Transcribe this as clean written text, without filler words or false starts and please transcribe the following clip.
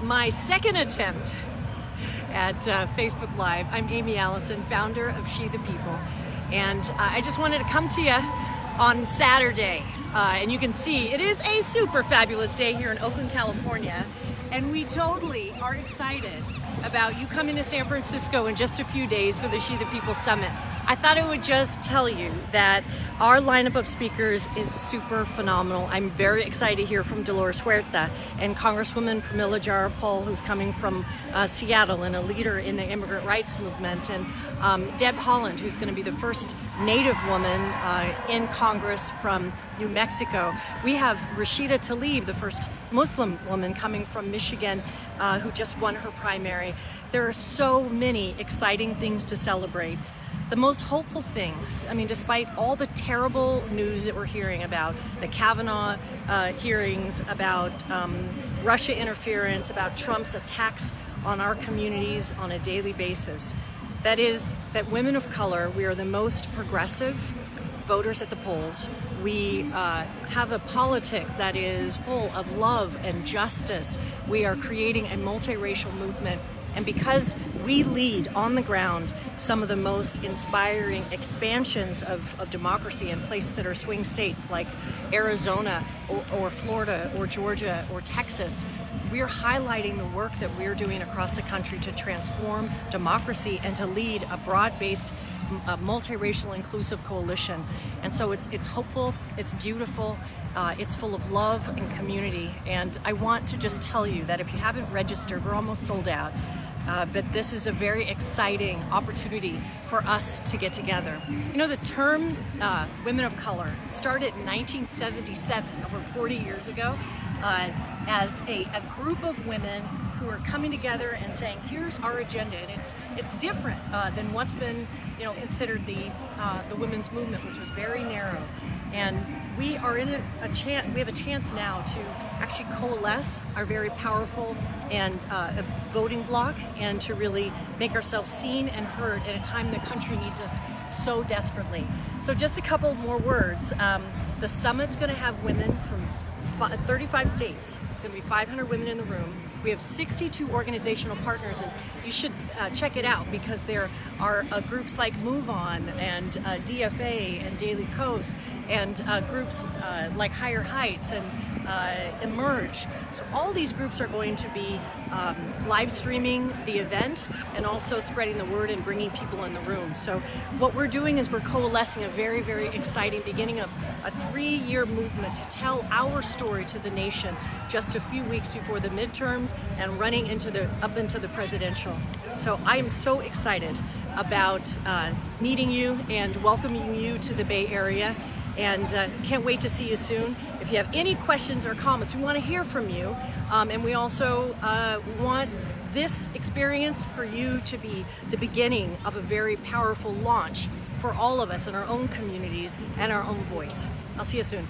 my second attempt at Facebook Live. I'm Aimee Allison, founder of She the People, and I just wanted to come to you on Saturday, and you can see it is a super fabulous day here in Oakland, California, and we totally are excited about you coming to San Francisco in just a few days for the She the People Summit. I thought I would just tell you that our lineup of speakers is super phenomenal. I'm very excited to hear from Dolores Huerta and Congresswoman Pramila Jayapal, who's coming from Seattle and a leader in the immigrant rights movement, and Deb Haaland, who's going to be the first Native woman in Congress from New Mexico. We have Rashida Tlaib, the first Muslim woman coming from Michigan, who just won her primary. There are so many exciting things to celebrate. The most hopeful thing, I mean, despite all the terrible news that we're hearing about the Kavanaugh hearings, about Russia interference, about Trump's attacks on our communities on a daily basis, that is that women of color, we are the most progressive voters at the polls. We have a politic that is full of love and justice. We are creating a multiracial movement. And because we lead on the ground some of the most inspiring expansions of democracy in places that are swing states like Arizona or Florida or Georgia or Texas, we're highlighting the work that we're doing across the country to transform democracy and to lead a broad-based, multiracial, inclusive coalition. And so it's hopeful, it's beautiful, it's full of love and community. And I want to just tell you that if you haven't registered, we're almost sold out. But this is a very exciting opportunity for us to get together. You know, the term women of color started in 1977, over 40 years ago, as a group of women who are coming together and saying, here's our agenda. And it's different than what's been, considered the women's movement, which was very narrow. And we are in a chance. We have a chance now to actually coalesce our very powerful and voting bloc, and to really make ourselves seen and heard at a time the country needs us so desperately. So just a couple more words. The summit's going to have women from 35 states. It's going to be 500 women in the room. We have 62 organizational partners, and you should check it out because there are groups like Move On and DFA and Daily Kos, and groups like Higher Heights and Emerge. So all these groups are going to be live streaming the event and also spreading the word and bringing people in the room. So what we're doing is we're coalescing a very, very exciting beginning of a 3-year movement to tell our story to the nation just a few weeks before the midterms and running up into the presidential. So I am so excited about meeting you and welcoming you to the Bay Area, and can't wait to see you soon. If you have any questions or comments, we want to hear from you, and we also want this experience for you to be the beginning of a very powerful launch for all of us in our own communities and our own voice. I'll see you soon.